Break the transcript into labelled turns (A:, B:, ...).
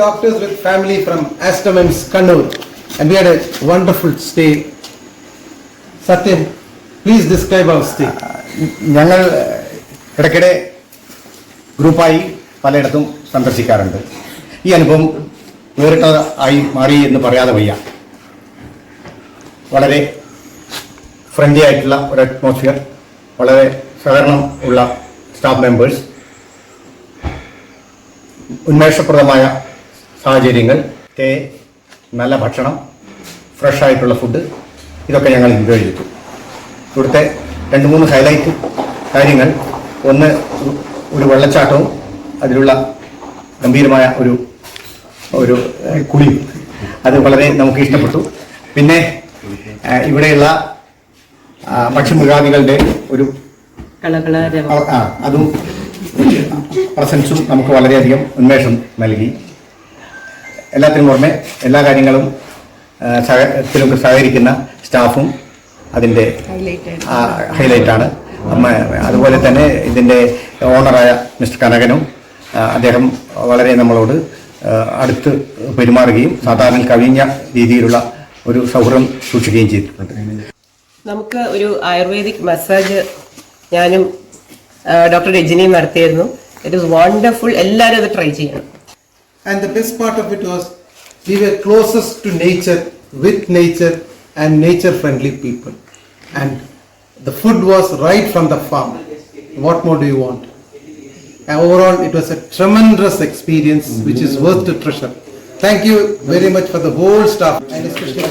A: doctors with family from Aster Mims Kannur, and we had a wonderful stay. Satyam, please describe our stay.
B: ഞങ്ങൾ ഇടയ്ക്കിടെ ഗ്രൂപ്പായി പലയിടത്തും സന്ദർശിക്കാറുണ്ട്. ഈ അനുഭവം വേറിട്ടതായി മാറി എന്ന് പറയാതെ വയ്യ. വളരെ ഫ്രണ്ട്ലി ആയിട്ടുള്ള ഒരു അറ്റ്മോസ്ഫിയർ, വളരെ സഹകരണം ഉള്ള സ്റ്റാഫ് മെമ്പേഴ്സ്, ഉന്മേഷപ്രദമായ സാഹചര്യങ്ങൾ, സ്റ്റേ, നല്ല ഭക്ഷണം, ഫ്രഷ് ആയിട്ടുള്ള ഫുഡ്, ഇതൊക്കെ ഞങ്ങൾ എൻജോയ് ചെയ്തു. ഇവിടുത്തെ 2-3 ഹൈലൈറ്റ് കാര്യങ്ങൾ, ഒന്ന് ഒരു വെള്ളച്ചാട്ടവും അതിലുള്ള ഗംഭീരമായ ഒരു കുളി, അത് വളരെ നമുക്ക് ഇഷ്ടപ്പെട്ടു. പിന്നെ ഇവിടെയുള്ള പക്ഷിമൃഗാദികളുടെ ഒരു അതും പ്രസൻസും നമുക്ക് വളരെയധികം ഉന്മേഷം നൽകി. എല്ലാത്തിനും പുറമെ എല്ലാ കാര്യങ്ങളും സഹകരിക്കുന്ന സ്റ്റാഫും അതിൻ്റെ ഹൈലൈറ്റാണ്. അതുപോലെ തന്നെ ഇതിൻ്റെ ഓണറായ മിസ്റ്റർ കനകനും അദ്ദേഹം വളരെ നമ്മളോട് അടുത്ത് പെരുമാറുകയും സാധാരണ കവിഞ്ഞ രീതിയിലുള്ള ഒരു സൗഹൃദം സൂക്ഷിക്കുകയും ചെയ്തിട്ടുണ്ട്.
C: നമുക്ക് ഒരു ആയുർവേദിക് മസാജ് ഞാനും ഡോക്ടർ രജനിയും നടത്തിയിരുന്നു. It is wonderful. എല്ലാവരും അത് ട്രൈ ചെയ്യണം.
A: And the best part of it was we were closest to nature, with nature and nature friendly people, and the food was right from the farm. What more do you want? And overall it was a tremendous experience which is worth to treasure. Thank you very much for the whole staff and especially